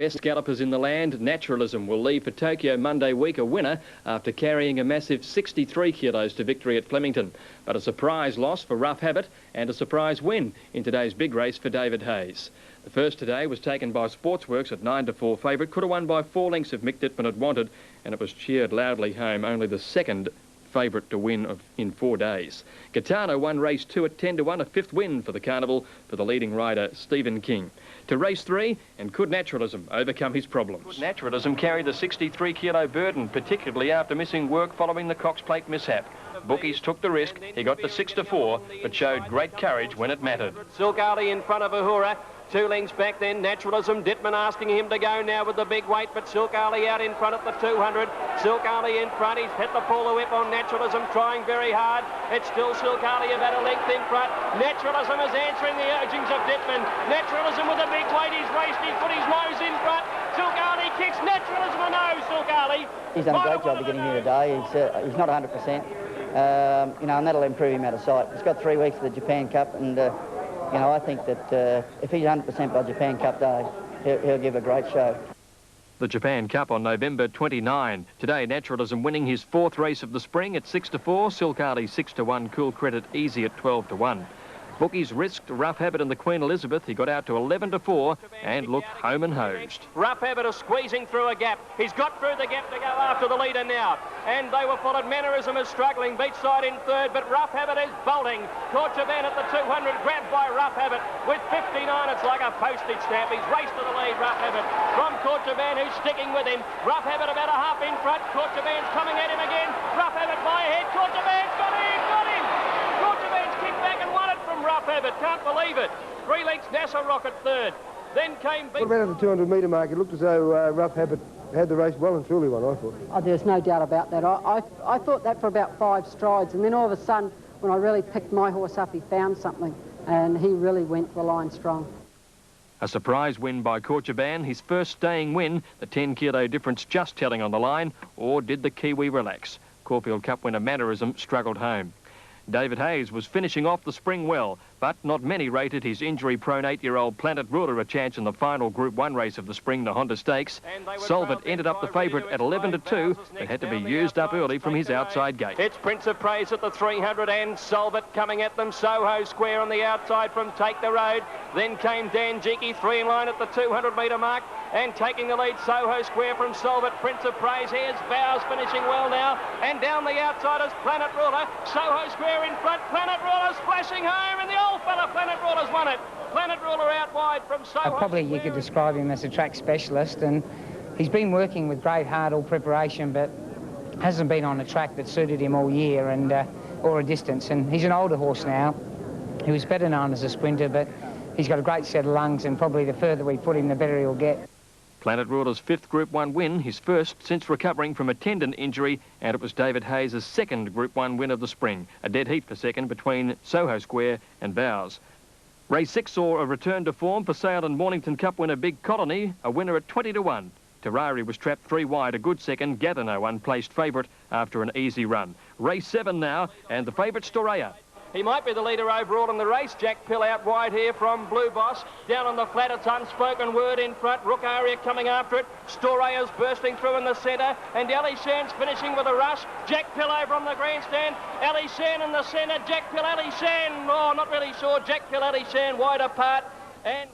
Best gallopers in the land, Naturalism will leave for Tokyo Monday week a winner after carrying a massive 63 kilos to victory at Flemington. But a surprise loss for Rough Habit and a surprise win in today's big race for David Hayes. The first today was taken by Sportsworks at 9-4 favourite. Could have won by 4 lengths if Mick Dittman had wanted, and it was cheered loudly home. Only the second favourite to win in 4 days. Gitano won race 2 at 10-1, a 5th win for the Carnival for the leading rider Stephen King. To race 3, and could Naturalism overcome his problems? Could Naturalism carry the 63 kilo burden, particularly after missing work following the Cox Plate mishap? Bookies took the risk. He got to 6-4, but showed great courage when it mattered. Silk Ali in front of Uhura. 2 lengths back then, Naturalism. Dittman asking him to go now with the big weight, but Silk Ali out in front at the 200. Silk Ali in front. He's hit the Paula Whip on Naturalism, trying very hard. It's still Silk Ali about a length in front. Naturalism is answering the urgings of Dittman. Naturalism with a big weight. He's raced. He's put his nose in front. Silk Ali kicks Naturalism a nose. Silk Ali. He's done a great job of getting here today. He's not 100%. You know, and that'll improve him out of sight. He's got 3 weeks of the Japan Cup, and you know, I think that if he's 100% by Japan Cup Day, he'll give a great show. The Japan Cup on November 29. Today, Naturalism winning his 4th race of the spring at 6-4. Silk Ali 6-1. Cool Credit easy at 12-1. Bookies risked Rough Habit and the Queen Elizabeth. He got out to 11-4 and looked home and hosed. Rough Habit is squeezing through a gap. He's got through the gap to go after the leader now. And they were followed. Mannerism is struggling. Beachside in 3rd, but Rough Habit is bolting. Torchaban at the 200, grabbed by Rough Habit. With 59, it's like a postage stamp. He's raced to the lead, Rough Habit. From Torchaban, who's sticking with him. Rough Habit about a half in front. Torchaban's coming at him again. Rough Habit by ahead. Torchaban's got him! Got him! Torchaban's kicked back and won it from Rough Habit. Can't believe it. 3 lengths, NASA Rocket 3rd. Then came... What about at the 200 metre mark? It looked as though Rough Habit had the race well and truly won, I thought. Oh, there's no doubt about that. I thought that for about 5 strides, and then all of a sudden, when I really picked my horse up, he found something, and he really went the line strong. A surprise win by Corchaban, his first staying win, the 10 kilo difference just telling on the line, or did the Kiwi relax? Caulfield Cup winner Mannerism struggled home. David Hayes was finishing off the spring well, but not many rated his injury-prone 8-year-old Planet Ruler a chance in the final Group 1 race of the spring, the Honda Stakes. Solvent ended up the favourite at 11-2, but had to be used up early from his outside gate. It's Prince of Praise at the 300 and Solvent coming at them. Soho Square on the outside from Take the Road. Then came Dan Jiki, 3 in line at the 200 metre mark. And taking the lead, Soho Square from Solvent. Prince of Praise. Here's Vows finishing well now. And down the outside is Planet Ruler. Soho Square in front. Planet Ruler splashing home, and the old fella Planet Ruler's won it. Planet Ruler out wide from Soho Probably Square. You could describe him as a track specialist, and he's been working with great heart, all preparation, but hasn't been on a track that suited him all year and or a distance. And he's an older horse now. He was better known as a sprinter, but he's got a great set of lungs, and probably the further we put him, the better he'll get. Planet Ruler's 5th Group 1 win, his first since recovering from a tendon injury, and it was David Hayes' 2nd Group 1 win of the spring. A dead heat for second between Soho Square and Vows. Race 6 saw a return to form for Sale and Mornington Cup winner Big Colony, a winner at 20-1. Terrari was trapped 3 wide, a good second. Gathano unplaced favourite after an easy run. Race 7 now, and the favourite Storaya. He might be the leader overall in the race. Jack Pill out wide here from Blue Boss. Down on the flat, it's Unspoken Word in front. Rook Aria coming after it. Storaya's bursting through in the centre. And Ali Shan's finishing with a rush. Jack Pill over on the grandstand. Ali Shan in the centre. Jack Pill, Ali Shan. Oh, not really sure. Jack Pill, Ali Shan wide apart. And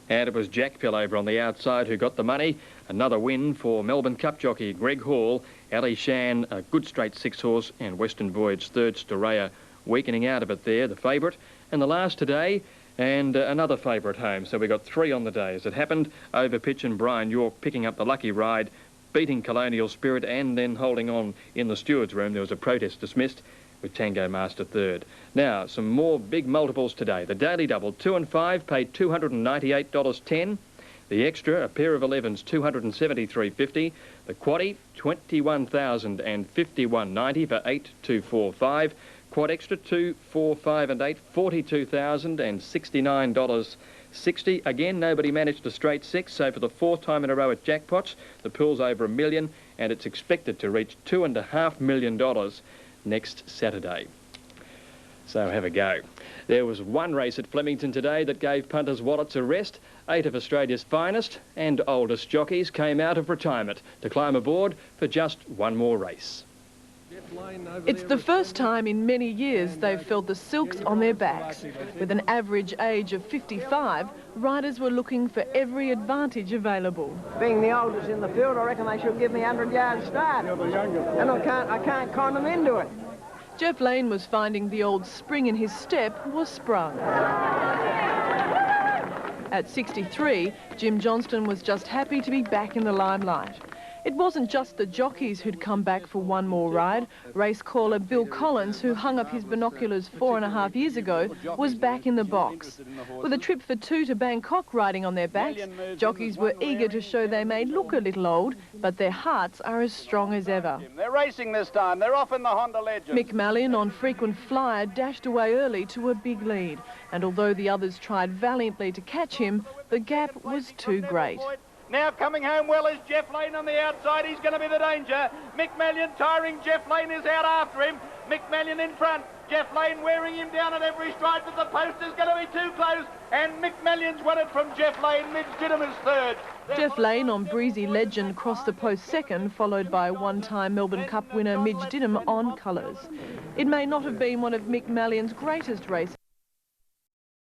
it was Jack Pill over on the outside who got the money. Another win for Melbourne Cup jockey Greg Hall. Ali Shan, a good straight 6 horse, and Western Voyage 3rd. Storaya weakening out of it there, the favourite. And the last today, and another favourite home. So we got 3 on the day. As it happened, Over Pitch and Brian York picking up the lucky ride, beating Colonial Spirit, and then holding on in the steward's room. There was a protest dismissed with Tango Master 3rd. Now, some more big multiples today. The Daily Double, 2 and 5, paid $298.10. The Extra, a pair of 11s, $273.50. The Quaddie, $21,051.90 for 8, 2, 4, 5. Quad Extra 2, 4, 5 and 8, $42,069.60. Again, nobody managed a straight 6, so for the 4th time in a row at jackpots, the pool's over $1 million, and it's expected to reach $2.5 million next Saturday. So have a go. There was one race at Flemington today that gave punters' wallets a rest. 8 of Australia's finest and oldest jockeys came out of retirement to climb aboard for just one more race. It's the first time in many years they've felt the silks on their backs. With an average age of 55, riders were looking for every advantage available. Being the oldest in the field, I reckon they should give me 100 yards start. You're the youngest. And I can't con them into it. Jeff Lane was finding the old spring in his step was sprung. At 63, Jim Johnston was just happy to be back in the limelight. It wasn't just the jockeys who'd come back for one more ride. Race caller Bill Collins, who hung up his binoculars 4.5 years ago, was back in the box. With a trip for 2 to Bangkok riding on their backs, jockeys were eager to show they may look a little old, but their hearts are as strong as ever. They're racing this time. They're off in the Honda Legend. Mick Malyon, on frequent flyer, dashed away early to a big lead. And although the others tried valiantly to catch him, the gap was too great. Now coming home well is Jeff Lane on the outside. He's going to be the danger. Mick Malyon tiring. Jeff Lane is out after him. Mick Malyon in front. Jeff Lane wearing him down at every stride, but the post is going to be too close. And Mick Malyon's won it from Jeff Lane. Midge Diddum is third. Jeff Lane on Breezy Legend crossed the post second, followed by one-time Melbourne Cup winner Midge Diddum on colours. It may not have been one of Mick Malyon's greatest races.